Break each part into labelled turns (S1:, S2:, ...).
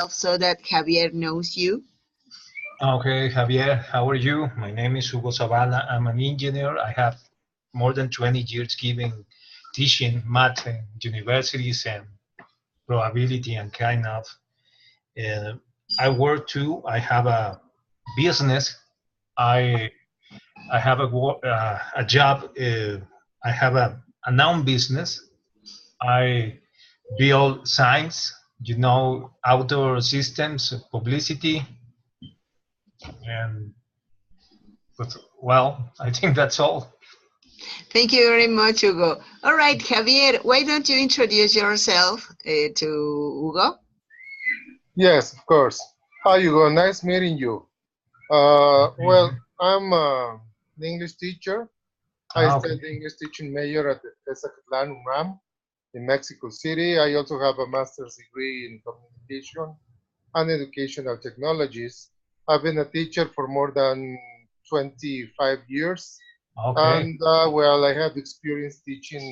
S1: so that Javier knows you?
S2: Okay, Javier, how are you? My name is Hugo Zavala. I'm an engineer. I have more than 20 years giving teaching math in universities and probability and kind of. Uh, I work too. I have a business. I I have a job. I have a known business. I build signs, outdoor systems, publicity, and but, well, I think that's all.
S1: Thank you very much, Hugo. All right, Javier, why don't you introduce yourself to Hugo?
S3: Yes, of course. Hi, Hugo. Nice meeting you. Well,
S2: Mhm.
S3: I'm an English teacher. I
S2: Okay.
S3: studied English teaching major at the Tezcatlan UNAM in Mexico City. I also have a master's degree in communication and educational technologies. I've been a teacher for more than 25 years.
S2: Okay.
S3: And well, I have experience teaching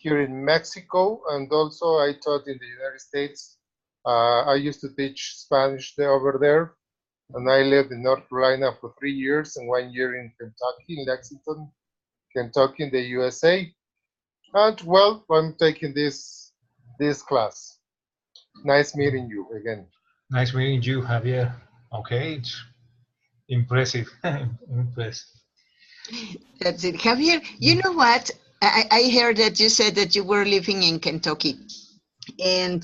S3: here in Mexico, and also I taught in the United States. I used to teach Spanish there, over there, and I lived in North Carolina for 3 years and 1 year in Kentucky, in Lexington, Kentucky, in the USA. And well, I'm taking this class. Nice meeting you again.
S2: Nice meeting you, Javier. Okay, it's impressive. Impressive.
S1: That's it. Javier, you know what? I heard that you said that you were living in Kentucky. And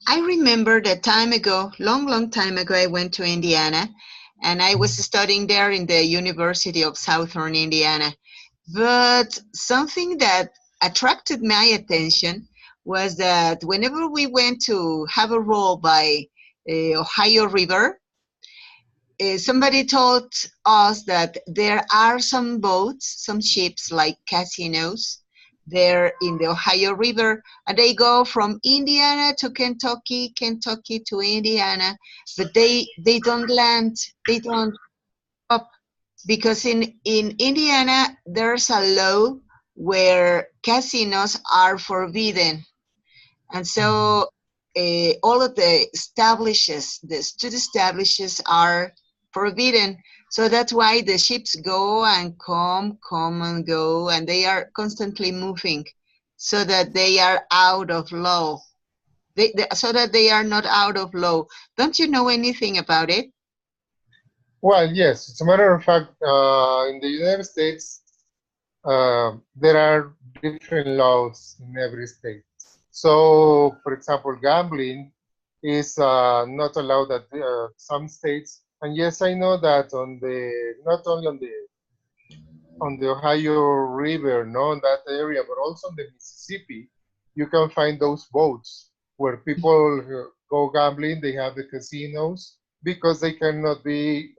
S1: I remember that time ago, long, long time ago, I went to Indiana and I was studying there in the University of Southern Indiana. But something that attracted my attention was that whenever we went to have a roll by Ohio River, somebody told us that there are some boats, some ships like casinos there in the Ohio River, and they go from Indiana to Kentucky, Kentucky to Indiana, but they don't land, they don't stop because in Indiana there's a law where casinos are forbidden, and so all of the establishes, the street establishes are forbidden. So that's why the ships go and come and go, and they are constantly moving so that they are out of law. So that they are not out of law. Don't you know anything about it?
S3: Well, yes, as a matter of fact, in the United States, there are different laws in every state. So, for example, gambling is not allowed at some states. And yes, I know that on the not only on the Ohio River, no, in that area, but also on the Mississippi, you can find those boats where people go gambling. They have the casinos because they cannot be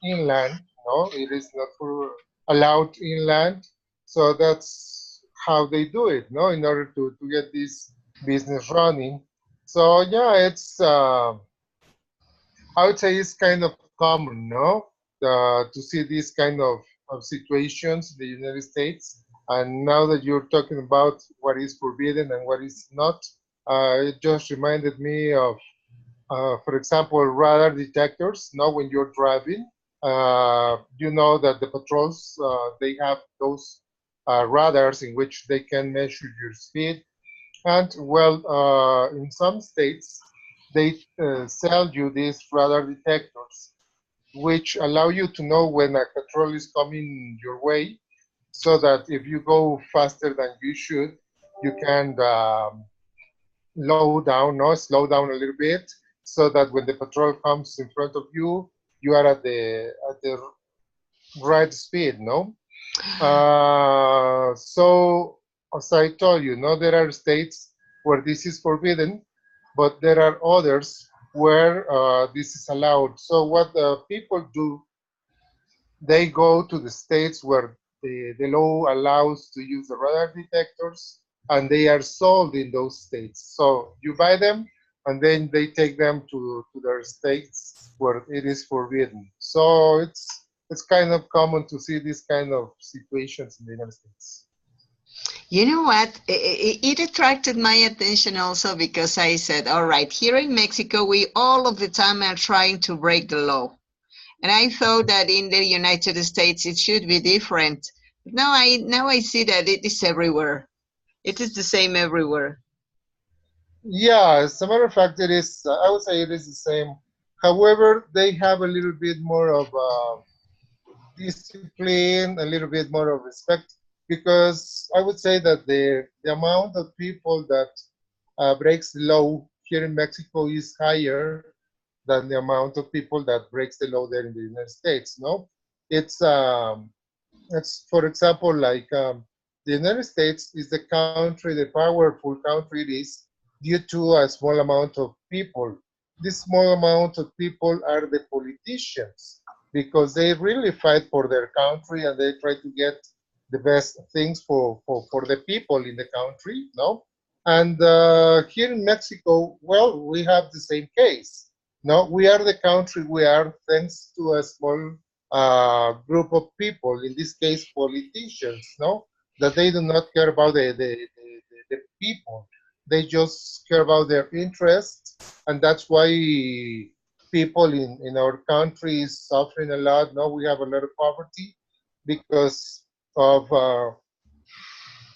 S3: inland. No, it is not for allowed inland. So that's how they do it. No, in order to get this business running. So yeah, it's I would say it's kind of common, no, to see these kind of situations in the United States. And now that you're talking about what is forbidden and what is not, it just reminded me of, for example, radar detectors. Now, when you're driving, you know that the patrols they have those radars in which they can measure your speed. And well, in some states, they sell you these radar detectors, which allow you to know when a patrol is coming your way, so that if you go faster than you should, you can slow down a little bit, so that when the patrol comes in front of you, you are at the right speed, no? So, as I told you, no, there are states where this is forbidden, but there are others where this is allowed. So, what people do, they go to the states where the law allows to use the radar detectors, and they are sold in those states. So, you buy them, and then they take them to their states where it is forbidden. So, it's kind of common to see these kind of situations in the United States.
S1: You know what? It attracted my attention also because I said, all right, here in Mexico, we all of the time are trying to break the law. And I thought that in the United States, it should be different. Now I see that it is everywhere. It is the same everywhere.
S3: Yeah, as a matter of fact, it is. I would say it is the same. However, they have a little bit more of discipline, a little bit more of respect, because I would say that the amount of people that breaks the law here in Mexico is higher than the amount of people that breaks the law there in the United States. No, it's for example, like the United States is the country, the powerful country it is due to a small amount of people. This small amount of people are the politicians because they really fight for their country and they try to get the best things for the people in the country, no? And here in Mexico, well, we have the same case. No, we are the country we are thanks to a small group of people, in this case politicians, no, that they do not care about the people. They just care about their interests, and that's why people in our country is suffering a lot. No, we have a lot of poverty because of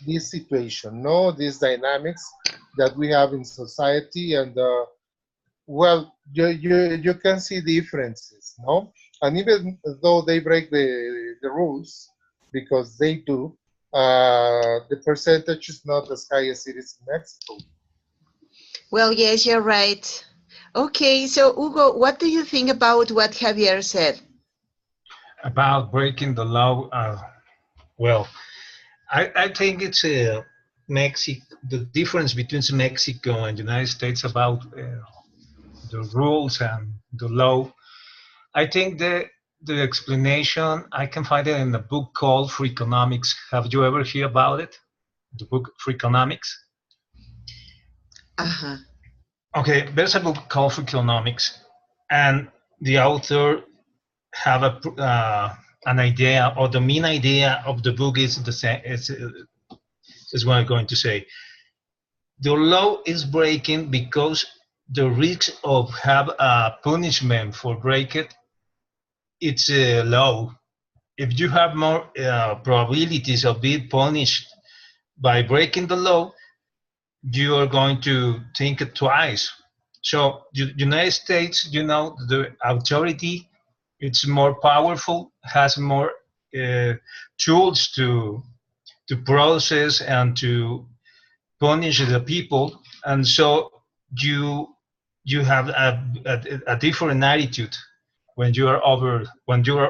S3: this situation, no, these dynamics that we have in society, and well, you can see differences, no? And even though they break the rules, because they do, the percentage is not as high as it is in Mexico.
S1: Well, yes, you're right. Okay, so Hugo, what do you think about what Javier said?
S2: About breaking the law, well, I think it's Mexico. The difference between Mexico and the United States about the rules and the law. I think the explanation I can find it in a book called Free Economics. Have you ever heard about it? The book Free Economics.
S1: Uh-huh.
S2: Okay, there's a book called Free Economics, and the author have an idea, or the main idea of the book is the same. Is what I'm going to say. The law is breaking because the risk of have a punishment for break it, it's low. If you have more probabilities of being punished by breaking the law, you are going to think it twice. So United States, you know, the authority, it's more powerful, has more tools to process and to punish the people, and so you you have a different attitude when you are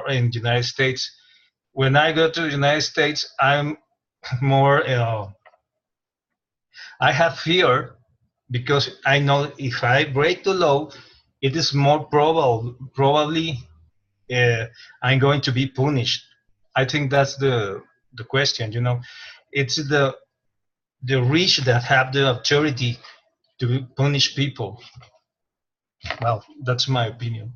S2: in the United States. When I go to the United States, I'm more I have fear because I know if I break the law, it is more probably I'm going to be punished. I think that's the question. You know, it's the rich that have the authority to punish people. Well, that's my opinion.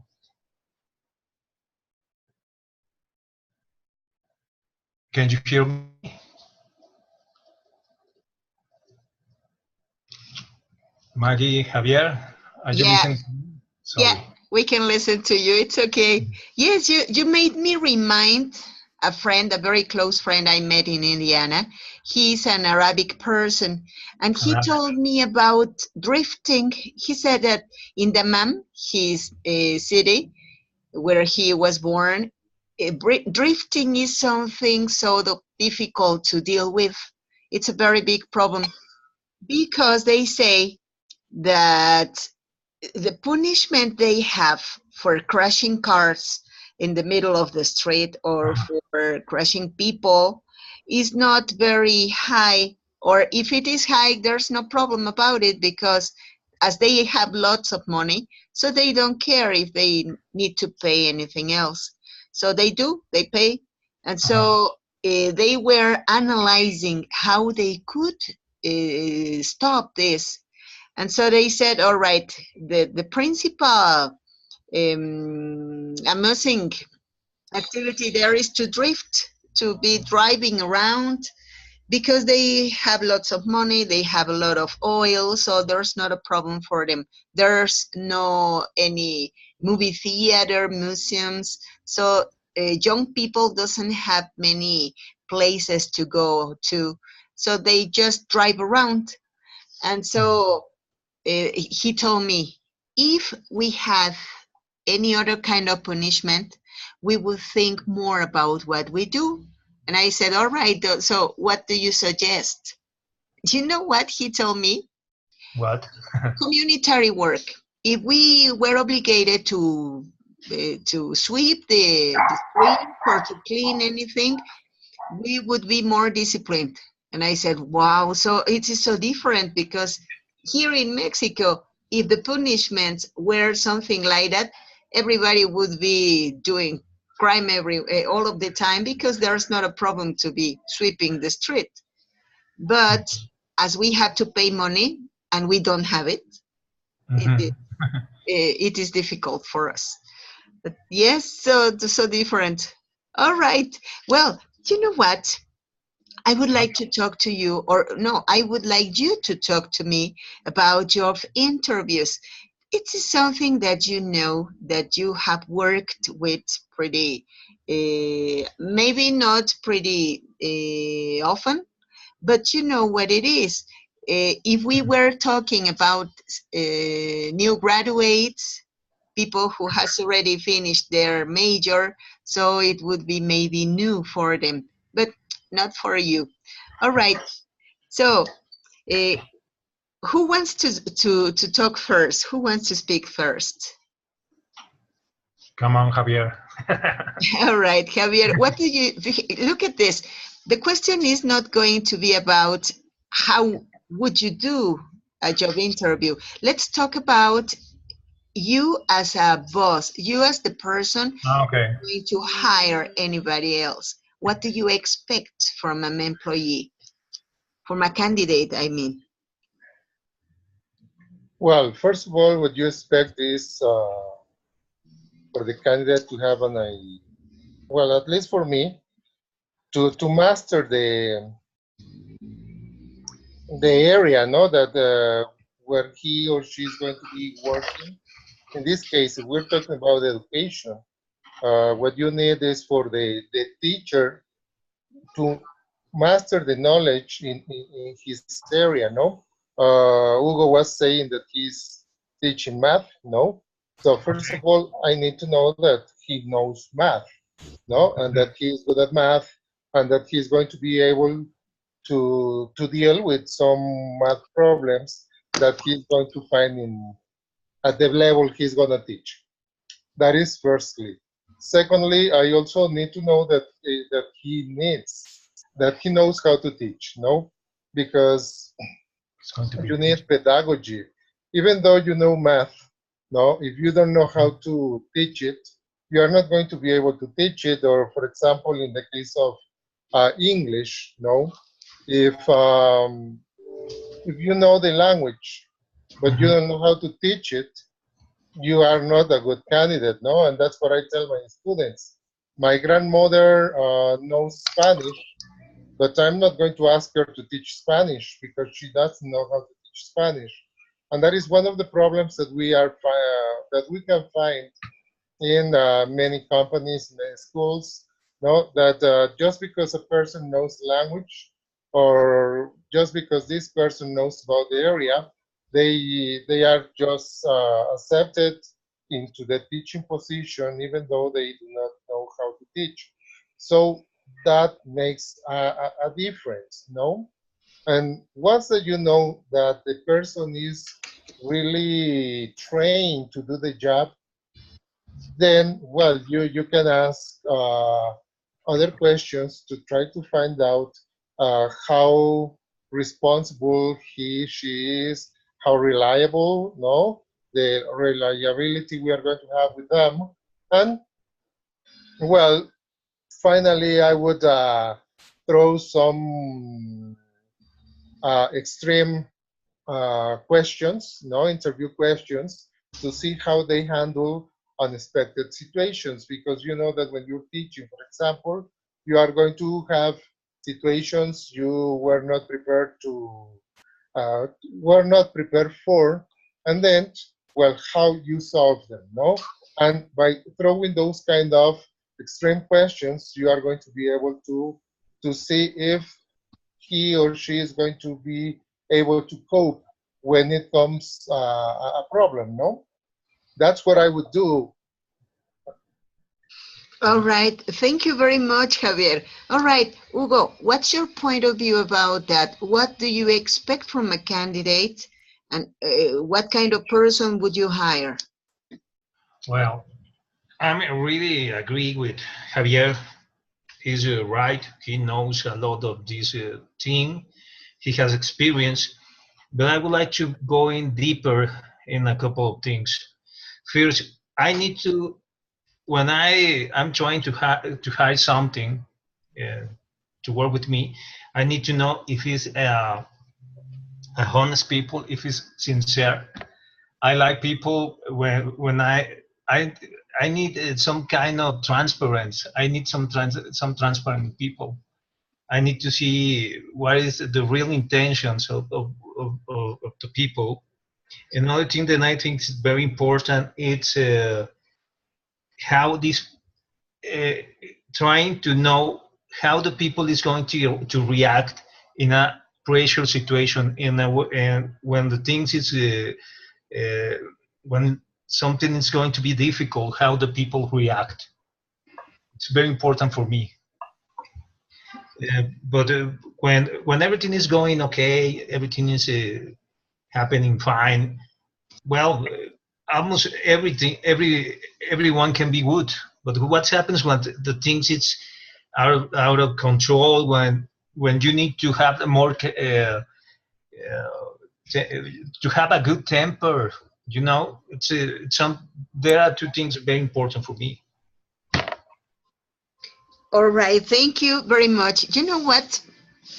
S2: Can you hear me, Maggie, Javier? Are you
S1: Yeah,
S2: listening?
S1: yeah,
S2: Sorry.
S1: we can listen to you. It's okay. Yes, you made me remind a friend, a very close friend I met in Indiana. He's an Arabic person, and he told me about drifting. He said that in Dammam, his city where he was born, drifting is something so difficult to deal with. It's a very big problem because they say that the punishment they have for crashing cars in the middle of the street or for crashing people is not very high, or if it is high, there's no problem about it because as they have lots of money, so they don't care if they need to pay anything else. So they pay. And so they were analyzing how they could stop this, and so they said, all right, the principal amusing activity there is to drift, to be driving around, because they have lots of money, they have a lot of oil, so there's not a problem for them. There's no any movie theater, museums, so young people doesn't have many places to go to, so they just drive around. And so he told me, if we have any other kind of punishment, we would think more about what we do. And I said, all right, so what do you suggest? You know what he told me?
S2: What?
S1: Communitary work. If we were obligated to sweep the street or to clean anything, we would be more disciplined. And I said, wow, so it is so different, because here in Mexico, if the punishments were something like that, everybody would be doing crime all of the time, because there's not a problem to be sweeping the street. But as we have to pay money and we don't have it, it is difficult for us. But yes, so different. All right. Well, you know what? I would like to talk to you, or no, I would like you to talk to me about job interviews. It is something that you know that you have worked with pretty, maybe not pretty often, but you know what it is. If we were talking about new graduates, people who has already finished their major, so it would be maybe new for them, but not for you. All right. So, uh, who wants to talk first? Who wants to speak first?
S2: Come on, Javier.
S1: All right, Javier. What do you look at this? The question is not going to be about how would you do a job interview. Let's talk about you as a boss, you as the person
S2: Okay.
S1: going to hire anybody else. What do you expect from an employee, from a candidate, I mean?
S3: Well, first of all, what you expect is for the candidate to have well, at least for me, to master the area, no, that where he or she is going to be working. In this case, if we're talking about education, what you need is for the teacher to master the knowledge in his area, no? Hugo was saying that he's teaching math, no? So first of all, I need to know that he knows math, no? And that he's good at math, and that he's going to be able to deal with some math problems that he's going to find at the level he's going to teach. That is firstly. Secondly, I also need to know that that he knows how to teach, no? Because you need pedagogy. Even though you know math, no, if you don't know how to teach it, you are not going to be able to teach it. Or, for example, in the case of English, no, if you know the language, but you don't know how to teach it, you are not a good candidate, no? And that's what I tell my students. My grandmother knows Spanish, but I'm not going to ask her to teach Spanish because she doesn't know how to teach Spanish. And that is one of the problems that we can find in many companies, many schools, no, that just because a person knows language, or just because this person knows about the area, they are just accepted into the teaching position, even though they do not know how to teach. So that makes a difference, no? And once that you know that the person is really trained to do the job, then, well, you can ask other questions to try to find out how responsible she is, how reliable, no, the reliability we are going to have with them. And, well, finally, I would throw some extreme questions, no, interview questions, to see how they handle unexpected situations. Because you know that when you're teaching, for example, you are going to have situations you were not prepared to were not prepared for, and then, well, how you solve them, no? And by throwing those kind of extreme questions, you are going to be able to see if he or she is going to be able to cope when it comes a problem, no? That's what I would do.
S1: All right. Thank you very much, Javier. All right, Hugo, what's your point of view about that? What do you expect from a candidate, and what kind of person would you hire?
S2: Well, I really agree with Javier. He's right. He knows a lot of this thing. He has experience. But I would like to go in deeper in a couple of things. First, I need to, when I'm trying to hire something uh, to work with me, I need to know if he's a honest people, if he's sincere. I like people when I I need some kind of transparency. I need some transparent people. I need to see what is the real intentions of the people. Another thing that I think is very important is how this uh, trying to know how the people is going to react in a pressure situation and when the things is uh, when something is going to be difficult, how the people react. It's very important for me. But when everything is going okay, everything is happening fine. Well, almost everyone can be good. But what happens when the things it's out of control? When you need to have a more to have a good temper, you know, it's some. There are two things very important for me.
S1: All right, thank you very much. You know what?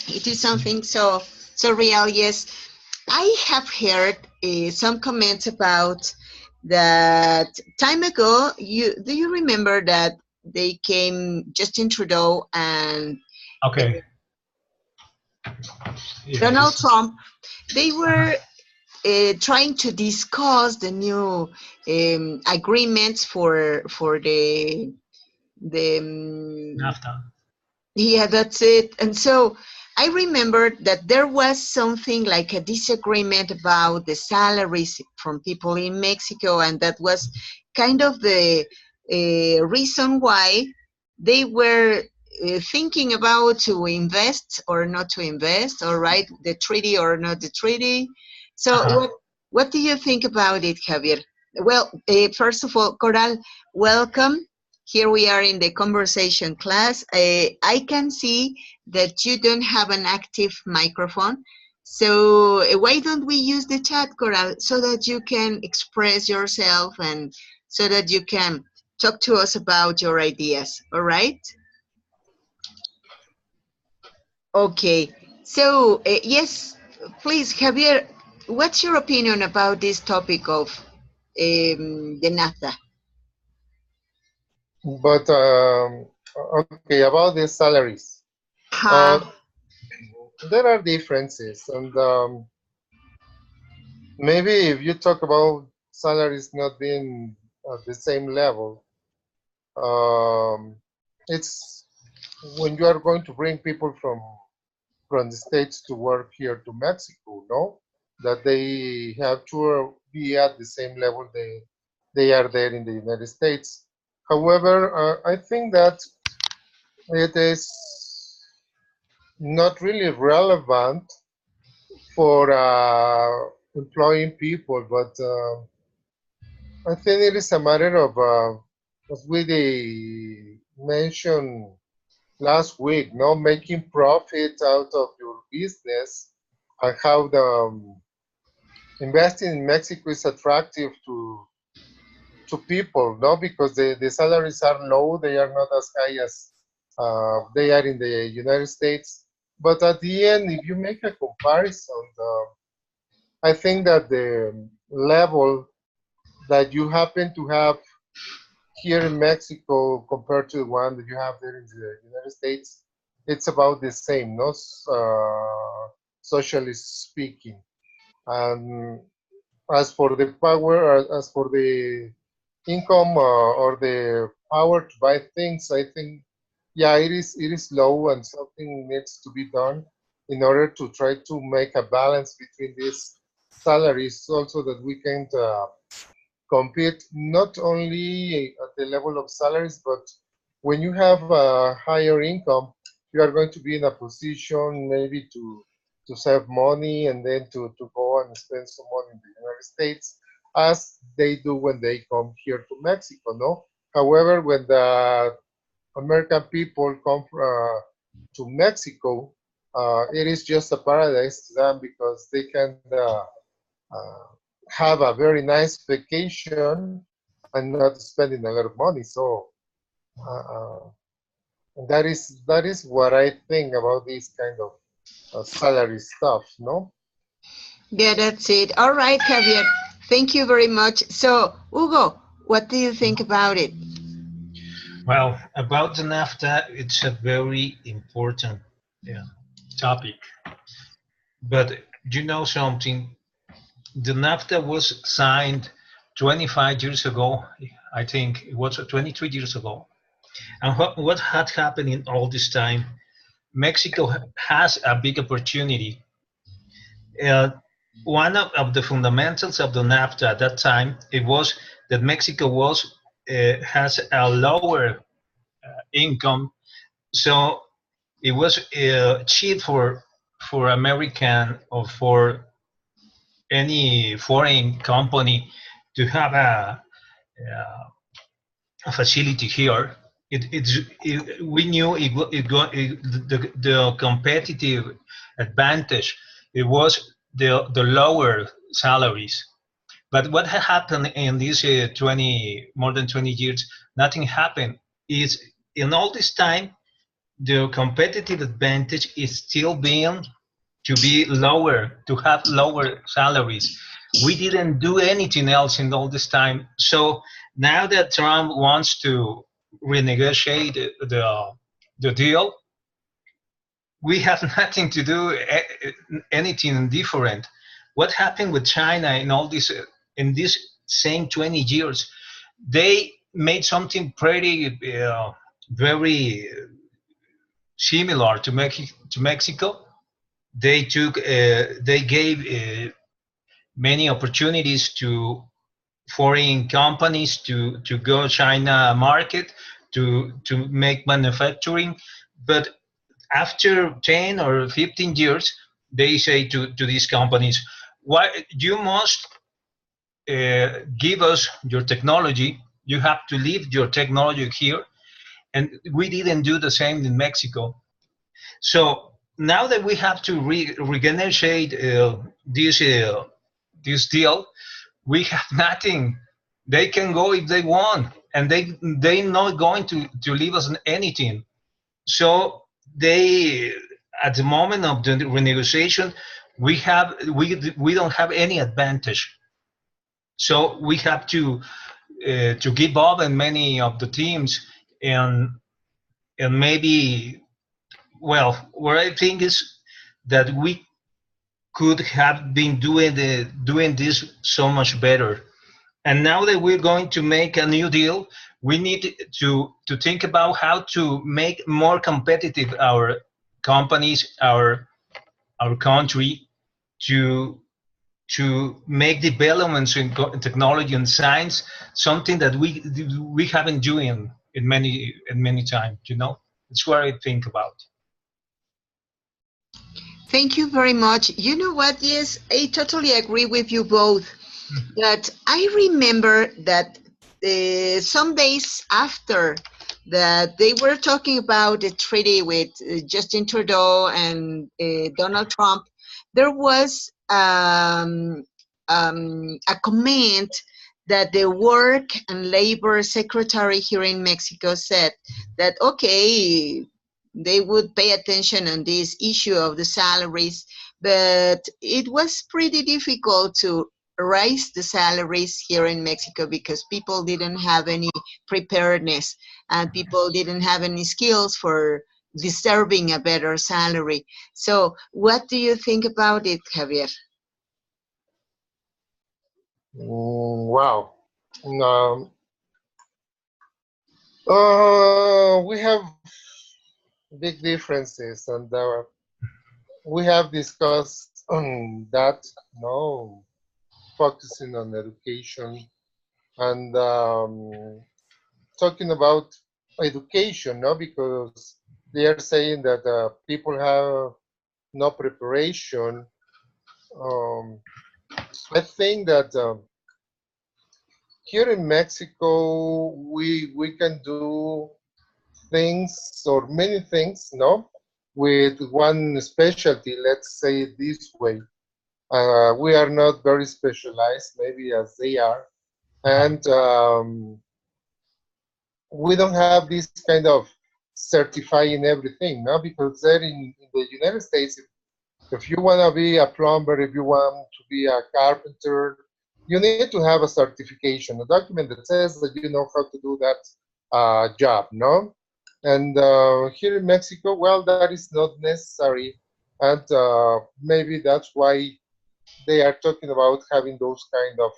S1: It is something so real. Yes, I have heard some comments about that time ago. Do you remember that they came Justin Trudeau and
S2: Okay.
S1: Donald
S2: Yes.
S1: Trump? They were trying to discuss the new agreements for the
S2: NAFTA.
S1: yeah, that's it. And so I remember that there was something like a disagreement about the salaries from people in Mexico, and that was kind of the reason why they were thinking about to invest or not to invest, or right, the treaty or not the treaty. So
S2: Uh-huh.
S1: what do you think about it, Javier? Well, first of all, Coral, welcome. Here we are in the conversation class. I can see that you don't have an active microphone. So why don't we use the chat, Coral, so that you can express yourself and so that you can talk to us about your ideas, all right? Okay, so yes, please, Javier, what's your opinion about this topic of the NAFTA?
S3: But okay, about the salaries, uh,
S1: Uh-huh.
S3: there are differences, and maybe if you talk about salaries not being at the same level, it's when you are going to bring people from the States to work here to Mexico, no? That they have to be at the same level they are there in the United States. However, I think that it is not really relevant for employing people, but I think it is a matter of, as we mentioned last week, no, making profit out of your business and how the investing in Mexico is attractive to people, no, because the salaries are low, they are not as high as they are in the United States. But at the end, if you make a comparison, I think that the level that you happen to have here in Mexico compared to the one that you have there in the United States, it's about the same, no? Socially speaking. And as for the power, as for the income or the power to buy things, I think, yeah, it is low, and something needs to be done in order to try to make a balance between these salaries, also that we can compete not only at the level of salaries, but when you have a higher income, you are going to be in a position maybe to save money and then to go and spend some money in the United States, as they do when they come here to Mexico, no? However, when the American people come to Mexico, it is just a paradise to them because they can uh, have a very nice vacation and not spending a lot of money. So that is what I think about this kind of salary stuff. No.
S1: Yeah, that's it. All right, Javier. Thank you very much. So, Hugo, what do you think about it?
S2: Well, about the NAFTA, it's a very important, yeah, topic. But you know something? The NAFTA was signed 25 years ago. I think it was 23 years ago. And what had happened in all this time? Mexico has a big opportunity. Uh, One of the fundamentals of the NAFTA at that time, it was that Mexico has a lower income, so it was cheap for American or for any foreign company to have a facility here. We knew the competitive advantage. It was the lower salaries. But what had happened in these more than 20 years? Nothing happened. Is in all this time, the competitive advantage is still being to be lower, to have lower salaries. We didn't do anything else in all this time. So now that Trump wants to renegotiate the deal, we have nothing to do anything different. What happened with China in this same 20 years? They made something pretty very similar to Mexico. They gave many opportunities to foreign companies to go China market to make manufacturing, but after 10 or 15 years, they say to these companies, why you must give us your technology. You have to leave your technology here, and we didn't do the same in Mexico. So now that we have to renegotiate this deal, we have nothing. They can go if they want, and they're not going to leave us anything. So they, at the moment of the renegotiation, we don't have any advantage. So we have to give up in many of the teams, and maybe, well, what I think is that we could have been doing this so much better. And now that we're going to make a new deal, we need to think about how to make more competitive our companies, our country, to make developments in technology and science something that we haven't doing in many times. That's what I think about.
S1: Thank you very much. You know what? Yes, I totally agree with you both. That I remember that some days after that they were talking about the treaty with Justin Trudeau and Donald Trump, there was a comment that the Work and Labor Secretary here in Mexico said that, okay, they would pay attention on this issue of the salaries, but it was pretty difficult to raise the salaries here in Mexico because people didn't have any preparedness and people didn't have any skills for deserving a better salary. So what do you think about it, Javier?
S3: Wow. We have big differences, and we have discussed on that, no, focusing on education and talking about education, no, because they are saying that people have no preparation. Um, I think that here in Mexico, we can do things or many things, no, with one specialty. Let's say it this way. We are not very specialized, maybe as they are, and we don't have this kind of certifying everything, no, because there in the United States, if you want to be a plumber, if you want to be a carpenter, you need to have a certification, a document that says that you know how to do that job, no? And here in Mexico, well, that is not necessary. And maybe that's why they are talking about having those kind of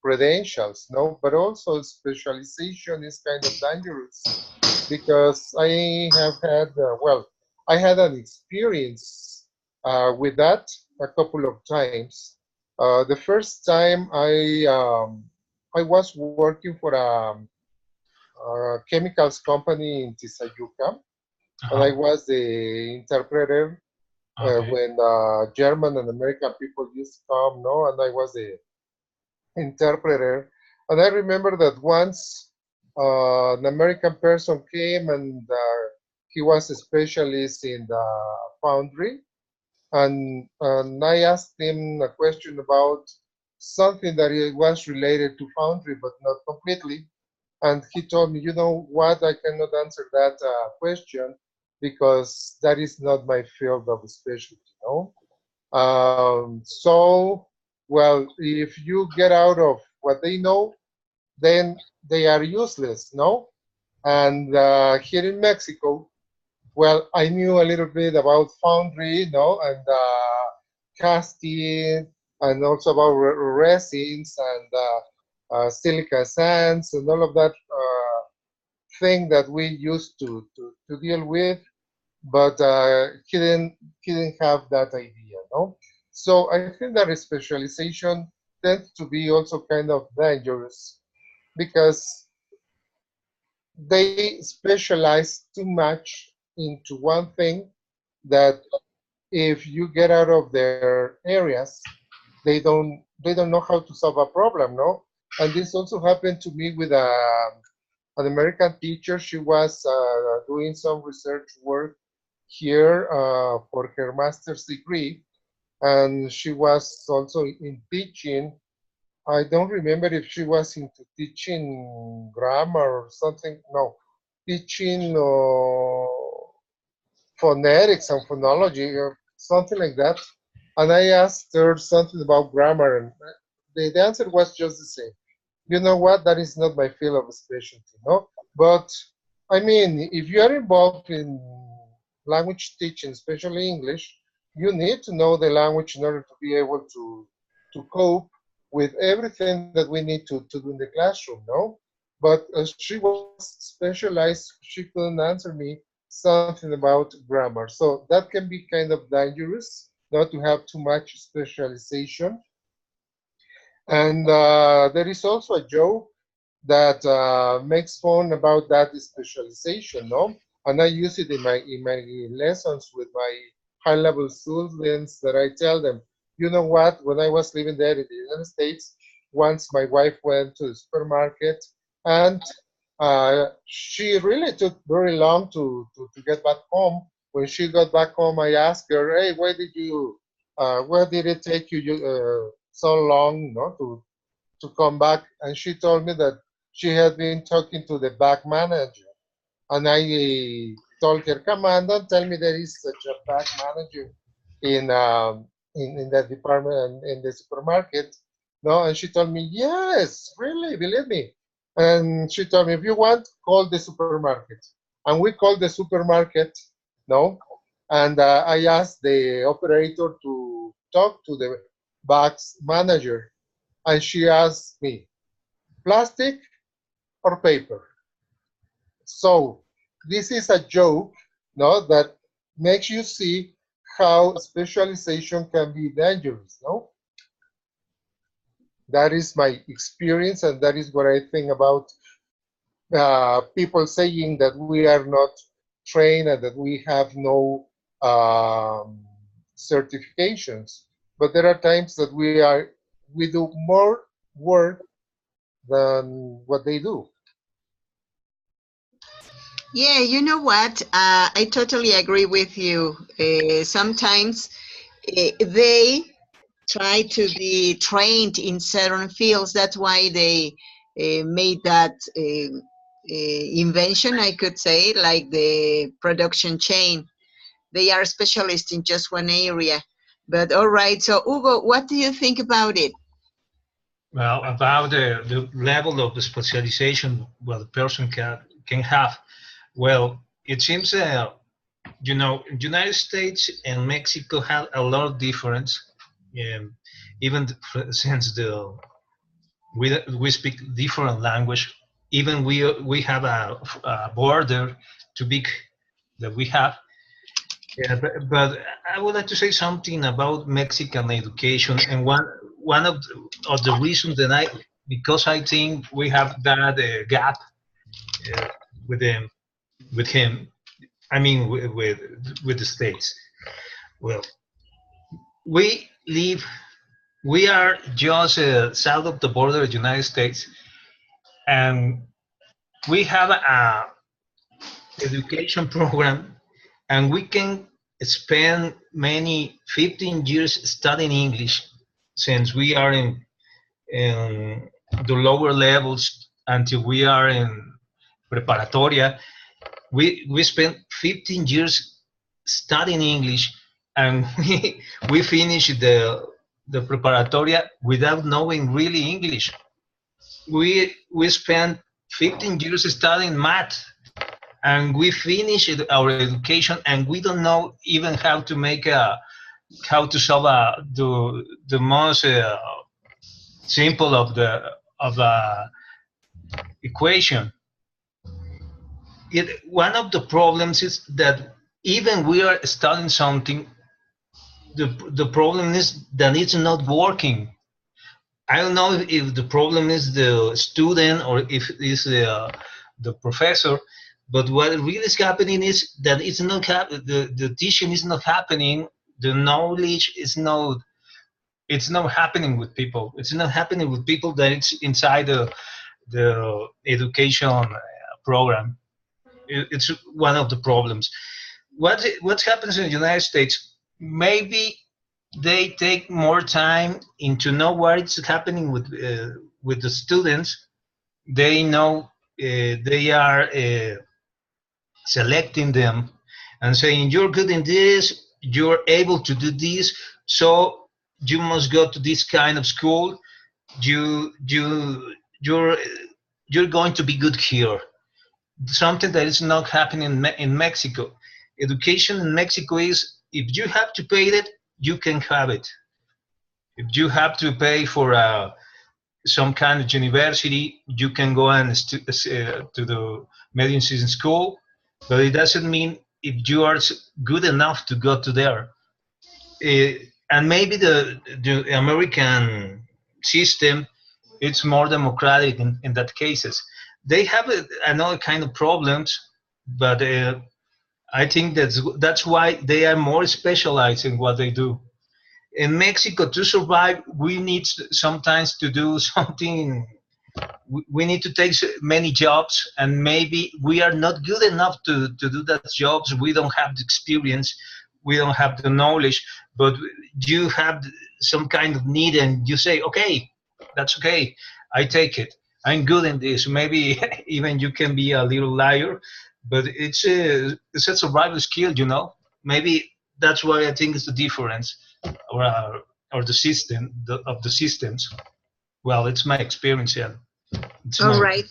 S3: credentials, no? But also specialization is kind of dangerous because I have had, well, I had an experience with that a couple of times. The first time I was working for a chemicals company in Tizayuca, and I was the interpreter
S2: Okay.
S3: when German and American people used to come, no, and I was the interpreter. And I remember that once an American person came and he was a specialist in the foundry. And I asked him a question about something that it was related to foundry, but not completely. And he told me, you know what, I cannot answer that question because that is not my field of specialty, no? So, well, if you get out of what they know, then they are useless, no? And here in Mexico, well, I knew a little bit about foundry, no, and casting, and also about resins and silica sands and all of that thing that we used to deal with, but he didn't have that idea, no? So I think that specialization tends to be also kind of dangerous because they specialize too much into one thing that if you get out of their areas, they don't know how to solve a problem, no? And this also happened to me with an American teacher. She was doing some research work here for her master's degree, and she was also in teaching. I don't remember if she was into teaching grammar or something. No, teaching phonetics and phonology or something like that. And I asked her something about grammar, and the answer was just the same. You know what? That is not my field of specialty, no? But I mean, if you are involved in language teaching, especially English, you need to know the language in order to be able to cope with everything that we need to do in the classroom, no? But she was specialized, she couldn't answer me something about grammar. So that can be kind of dangerous, not to have too much specialization. And there is also a joke that makes fun about that specialization, no? And I use it in my lessons with my high-level students that I tell them, you know what? When I was living there in the United States, once my wife went to the supermarket, and she really took very long to get back home. When she got back home, I asked her, hey, where did it take you so long, no, to come back? And she told me that she had been talking to the back manager. And I told her, come on, don't tell me there is such a back manager in in that department in the supermarket. No, and she told me, yes, really, believe me. And she told me, if you want, call the supermarket. And we called the supermarket, no? And I asked the operator to talk to the box manager, and she asked me, plastic or paper? So this is a joke, no, that makes you see how specialization can be dangerous, no? That is my experience, and that is what I think about people saying that we are not trained and that we have no certifications. But there are times that we do more work than what they do.
S1: Yeah, you know what? I totally agree with you. Sometimes they try to be trained in certain fields. That's why they made that invention, I could say, like the production chain. They are specialists in just one area. But all right, so Hugo, what do you think about it?
S2: Well, about the level of the specialization what a person can have. Well, it seems United States and Mexico have a lot of difference. Um, even since we speak different language, even we have a border too big that we have. Yeah, but I would like to say something about Mexican education, and one of the reasons that because I think we have that gap uh, with them with him. I mean, with the states. Well, we live. We are just south of the border of the United States, and we have a education program, and we can spend many 15 years studying English since we are in the lower levels until we are in preparatoria. We spent 15 years studying English, and we finished the preparatoria without knowing really English. We spent 15 years studying math, and we finished our education, and we don't know even how to solve the most simple of the equation. One of the problems is that even we are studying something, the problem is that it's not working. I don't know if the problem is the student or if it's the professor, but what really is happening is that it's not the teaching is not happening. The knowledge is not. It's not happening with people. It's not happening with people that it's inside the education program. It's one of the problems. What happens in the United States? Maybe they take more time into know what is happening with the students. They know they are selecting them and saying you're good in this, you're able to do this, so you must go to this kind of school. You you're going to be good here. Something that is not happening in Mexico. Education in Mexico is if you have to pay it, you can have it. If you have to pay for some kind of university, you can go and to the medicine school, but it doesn't mean if you are good enough to go to there. And maybe the American system it's more democratic in that cases. They have another kind of problems, but I think that's why they are more specialized in what they do. In Mexico, to survive, we need sometimes to do something. We need to take many jobs, and maybe we are not good enough to do that jobs. We don't have the experience, we don't have the knowledge, but you have some kind of need, and you say, okay, that's okay, I take it. I'm good in this. Maybe even you can be a little liar, but it's a survival skill, you know. Maybe that's why I think it's the difference, or the system of the systems. Well, it's my experience, yeah. It's
S1: All
S2: my
S1: right.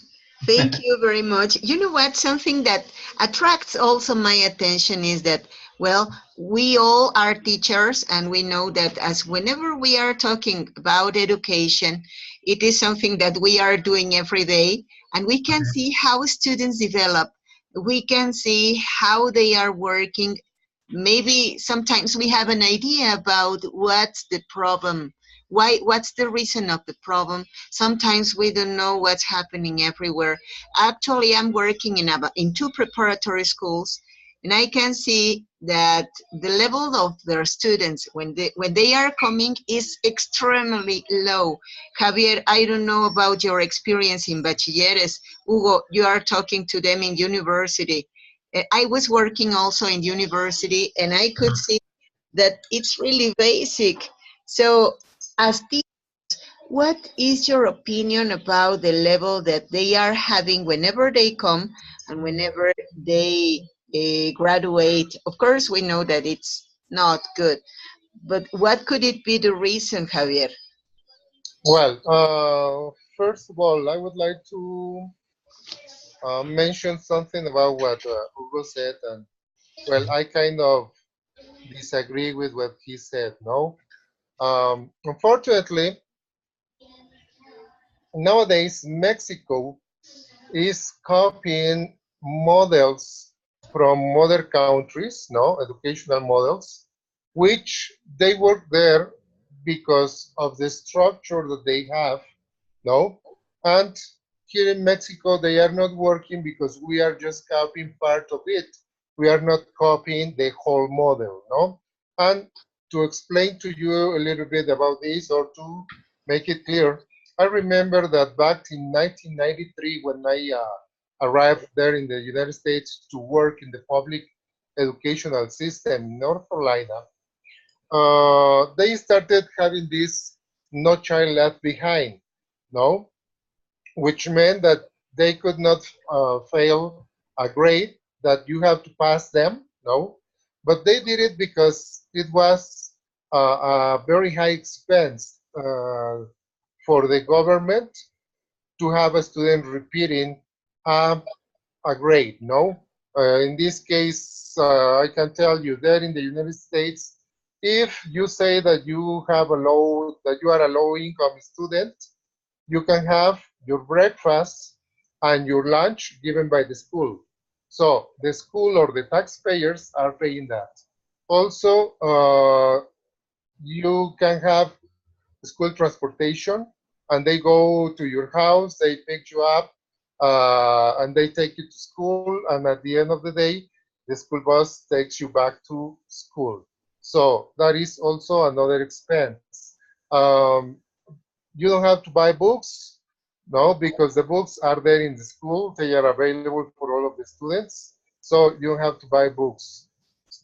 S1: Thank you very much. You know what? Something that attracts also my attention is that, well, we all are teachers, and we know that as whenever we are talking about education, it is something that we are doing every day, and we can see how students develop. We can see how they are working. Maybe sometimes we have an idea about what's the problem, what's the reason of the problem. Sometimes we don't know what's happening everywhere. Actually, I'm working in two preparatory schools, and I can see that the level of their students when they are coming is extremely low. Javier, I don't know about your experience in bachilleres. Hugo, you are talking to them in university. I was working also in university, and I could see that it's really basic. So, as what is your opinion about the level that they are having whenever they come and whenever they graduate? Of course, we know that it's not good, but what could it be the reason, Javier?
S3: Well, first of all, I would like to mention something about what Hugo said, and well, I kind of disagree with what he said. No, unfortunately, nowadays Mexico is copying models from other countries, no, educational models, which they work there because of the structure that they have, no, and here in Mexico they are not working because we are just copying part of it. We are not copying the whole model, no. And to explain to you a little bit about this, or to make it clear, I remember that back in 1993, when I arrived there in the United States to work in the public educational system in North Carolina, they started having this "No Child Left Behind," no, which meant that they could not fail a grade, that you have to pass them, no, but they did it because it was a very high expense for the government to have a student repeating a, a grade, no? In this case, I can tell you that in the United States, if you say that that you are a low income student, you can have your breakfast and your lunch given by the school. So the school or the taxpayers are paying that. Also, you can have school transportation, and they go to your house, they pick you up, and they take you to school, and at the end of the day, the school bus takes you back to school. So that is also another expense. You don't have to buy books, no, because the books are there in the school. They are available for all of the students. So you don't have to buy books.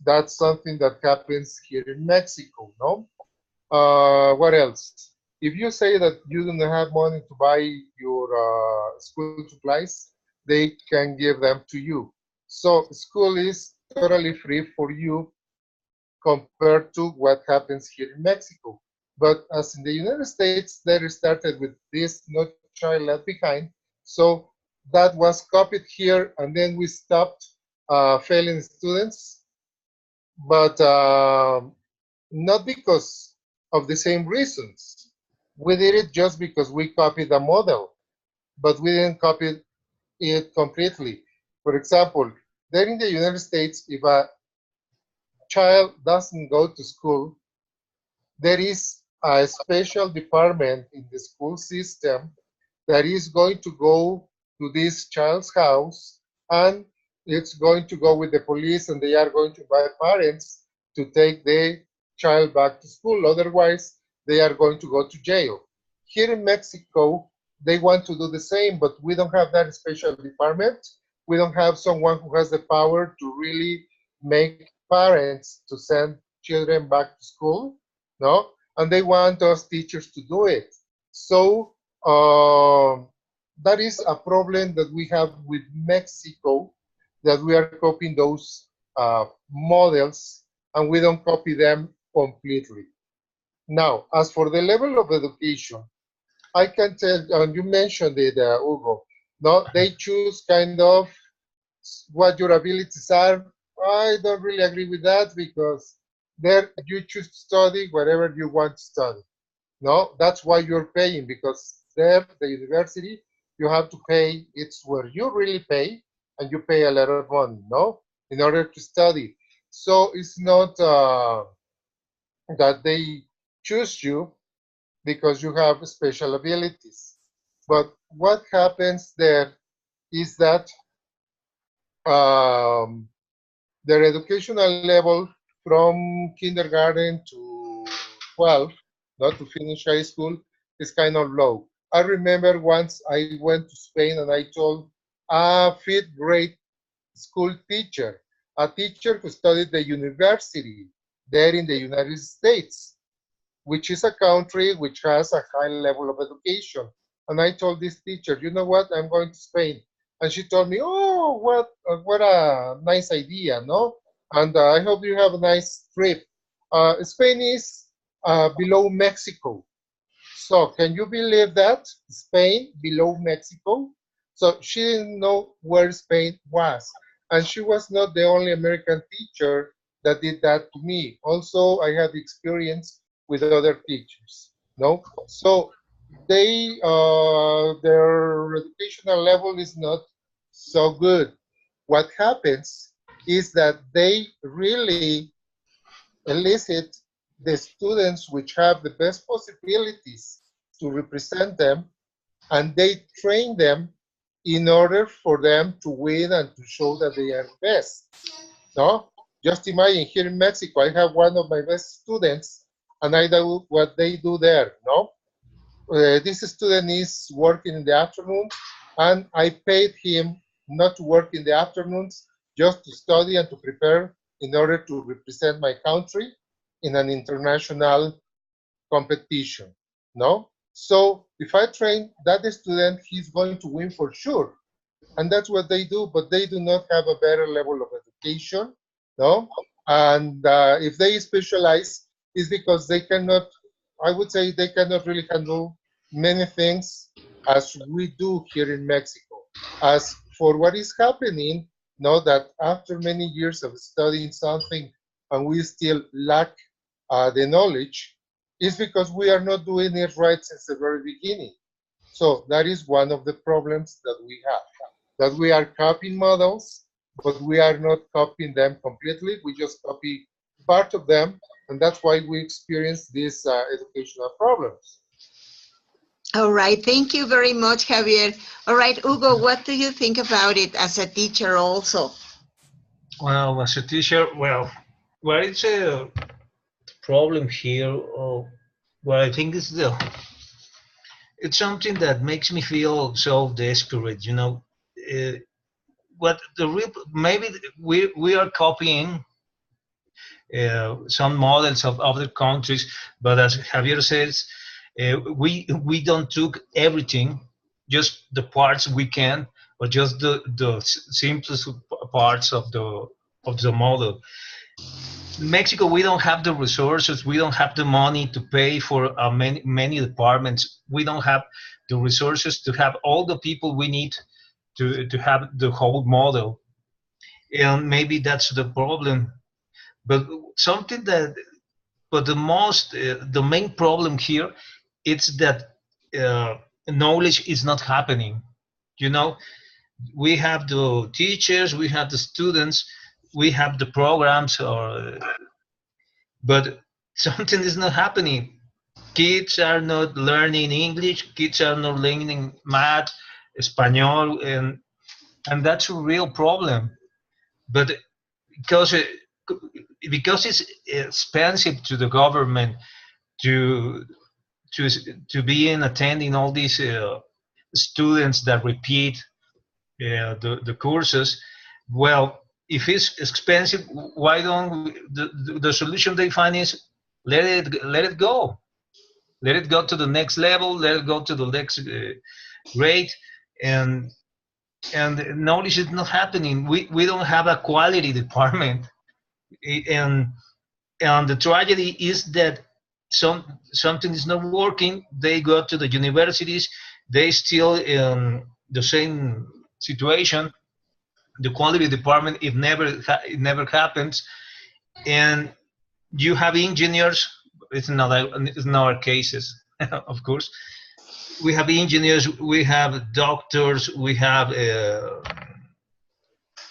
S3: That's something that happens here in Mexico, no? What else? If you say that you don't have money to buy your school supplies, they can give them to you. So school is totally free for you compared to what happens here in Mexico. But as in the United States, they started with this "No Child Left Behind." So that was copied here, and then we stopped failing students, but not because of the same reasons. We did it just because we copied the model, but we didn't copy it completely. For example, there in the United States, if a child doesn't go to school, there is a special department in the school system that is going to go to this child's house, and it's going to go with the police, and they are going to buy parents to take the child back to school. Otherwise, they are going to go to jail. Here in Mexico, they want to do the same, but we don't have that special department. We don't have someone who has the power to really make parents to send children back to school, no? And they want us teachers to do it. So that is a problem that we have with Mexico, that we are copying those models, and we don't copy them completely. Now, as for the level of education, I can tell, and you mentioned it, Hugo, No, they choose kind of what your abilities are. I don't really agree with that because there you choose to study whatever you want to study. No, that's why you're paying because there, the university, you have to pay. It's where you really pay, and you pay a lot of money, no, in order to study. So it's not that they choose you because you have special abilities. But what happens there is that um, their educational level from kindergarten to 12, not to finish high school, is kind of low. I remember once I went to Spain and I told a fifth grade school teacher, a teacher who studied the university there in the United States, which is a country which has a high level of education. And I told this teacher, you know what, I'm going to Spain. And she told me, oh, what a nice idea, no? And I hope you have a nice trip. Spain is below Mexico. So can you believe that? Spain below Mexico? So she didn't know where Spain was. And she was not the only American teacher that did that to me. Also, I had experience with other teachers. No? So their educational level is not so good. What happens is that they really elicit the students which have the best possibilities to represent them, and they train them in order for them to win and to show that they are best. No? Just imagine here in Mexico, I have one of my best students, and I do what they do there. No? This student is working in the afternoon, and I paid him not to work in the afternoons, just to study and to prepare in order to represent my country in an international competition. No? So if I train that student, he's going to win for sure. And that's what they do, but they do not have a better level of education. No? And if they specialize, it's because they cannot, I would say, they cannot really handle many things as we do here in Mexico. As for what is happening, know that after many years of studying something and we still lack the knowledge, is because we are not doing it right since the very beginning. So that is one of the problems that we have, that we are copying models, but we are not copying them completely. We just copy part of them, and that's why we experience these educational problems.
S1: All right. Thank you very much, Javier. All right, Hugo, what do you think about it as a teacher also?
S2: Well, as a teacher, well, it's a problem here. What I think is it's something that makes me feel so desperate. Uh, what the real maybe we are copying some models of other countries, but as Javier says, we don't took everything, just the parts we can, or just the simplest parts of the model. Mexico, we don't have the resources, we don't have the money to pay for many departments. We don't have the resources to have all the people we need to have the whole model, and maybe that's the problem. But something that but the main problem here is that uh, knowledge is not happening. You know, we have the teachers, we have the students, we have the programs, but something is not happening. Kids are not learning English. Kids are not learning math, Espanol, and that's a real problem. But because it, because it's expensive to the government to to to be in attending all these students that repeat the courses. Well, if it's expensive, why don't the solution they find is let it go, let it go to the next level, let it go to the next grade, and knowledge is not happening. We don't have a quality department, and the tragedy is that something is not working. They go to the universities, they still the same situation. The quality department, it never happens, and you have engineers. It's not our cases, of course. We have engineers, we have doctors, we have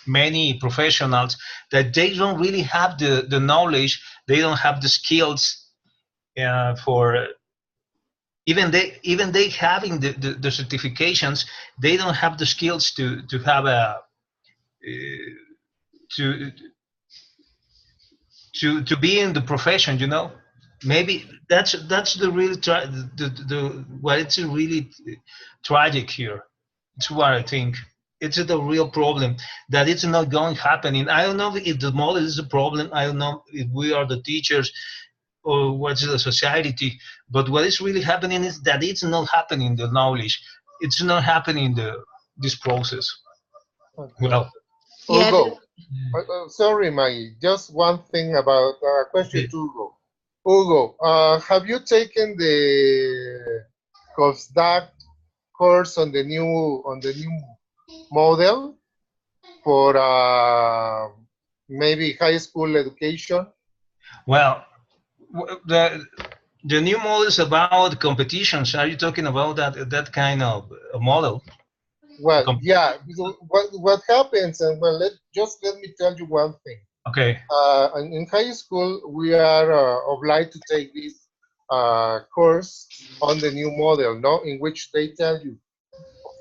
S2: many professionals that they don't really have the knowledge, they don't have the skills for even they having the certifications, they don't have the skills to have a to to be in the profession, you know. Maybe that's the real the what it's really tragic here. It's what I think. It's the real problem that it's not going happening. I don't know if the model is the problem. I don't know if we are the teachers or what's the society. But what is really happening is that it's not happening. The knowledge, it's not happening. The this process.
S3: Okay.
S2: Well,
S1: Yeah.
S3: Hugo, sorry, Maggie. Just one thing about question
S2: okay.
S3: to Hugo. Hugo, have you taken the COSDAC course on the new model for maybe high school education?
S2: Well, the new model is about competitions. Are you talking about that kind of model?
S3: Well,
S2: Com-
S3: yeah. Because what happens, and well, let me tell you one thing.
S2: okay.
S3: In high school, we are obliged to take this course on the new model, no, in which they tell you,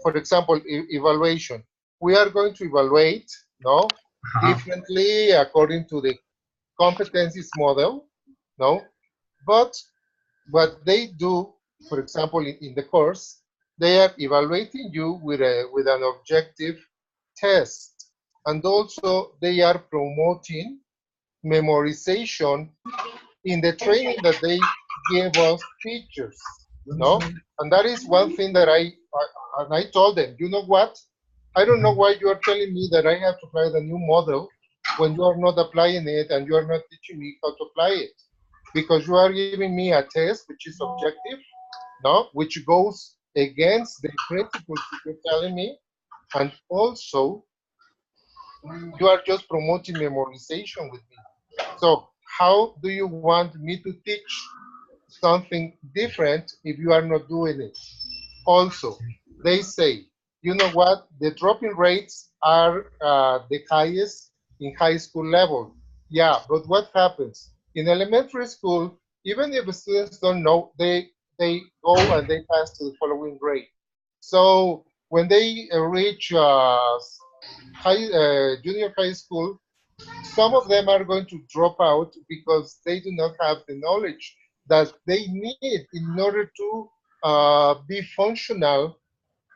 S3: for example, evaluation. We are going to evaluate, no,
S2: Uh-huh.
S3: differently according to the competencies model, no, but what they do, for example, in the course, they are evaluating you with an objective test, and also they are promoting memorization in the training that they give us teachers, no? And that is one thing that and I told them, you know what? I don't know why you are telling me that I have to apply the new model when you are not applying it and you are not teaching me how to apply it. Because you are giving me a test which is objective, no? Which goes against the principles that you're telling me, and also you are just promoting memorization with me. So how do you want me to teach something different if you are not doing it? Also, they say, you know what? The dropping rates are the highest in high school level. Yeah, but what happens? In elementary school, even if the students don't know, they go and they pass to the following grade. So when they reach junior high school, some of them are going to drop out because they do not have the knowledge that they need in order to be functional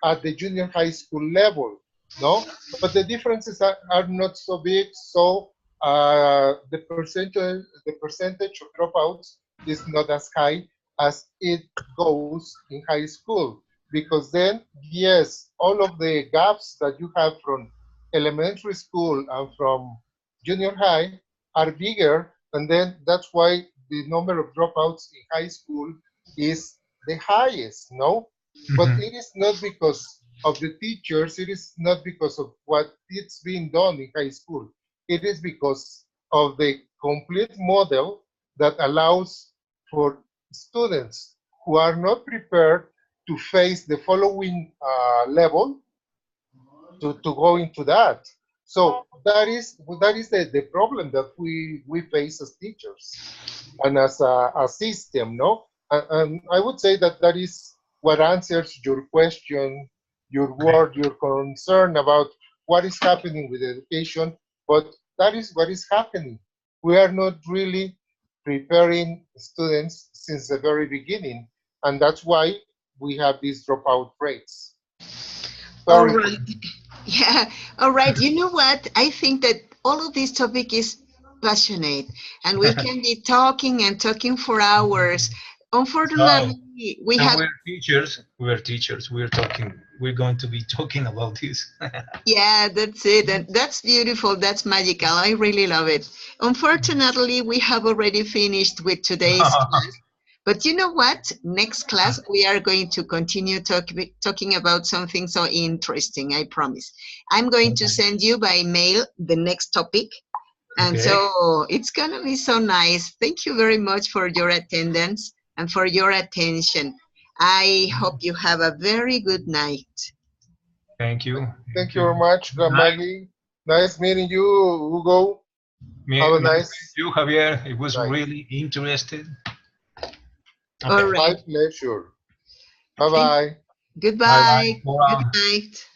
S3: at the junior high school level, no? But the differences are not so big, so the percentage of dropouts is not as high as it goes in high school, because then, yes, all of the gaps that you have from elementary school and from junior high are bigger, and then that's why the number of dropouts in high school is the highest, no? But
S2: Mhm.
S3: it is not because of the teachers, it is not because of what it's being done in high school. It is because of the complete model that allows for students who are not prepared to face the following level to go into that. So that is the problem that we face as teachers and as a system, no? And I would say that that is what answers your question, your word, your concern about what is happening with education. But that is what is happening. We are not really preparing students since the very beginning, and that's why we have these dropout rates.
S1: All
S3: Sorry for
S1: right. Yeah. All right. You know what? I think that all of this topic is passionate, and we can be talking and talking for hours.
S2: So,
S1: Unfortunately, we
S2: so
S1: have.
S2: we're teachers. We're teachers. We're talking. We're going to be talking about this.
S1: Yeah, that's it. And that's beautiful. That's magical. I really love it. Unfortunately, we have already finished with today's class. But you know what? Next class, we are going to continue talking about something so interesting, I promise. I'm going to send you by mail the next topic. And
S2: Okay.
S1: so it's going to be so nice. Thank you very much for your attendance and for your attention. I hope you have a very good night.
S2: Thank you.
S3: Thank you very much, Maggie. Nice meeting you, Hugo. Have a nice
S2: you, Javier. It was
S3: night.
S2: really interesting.
S1: All right.
S3: My pleasure. Bye-bye.
S1: Goodbye.
S2: Bye-bye.
S1: Good night.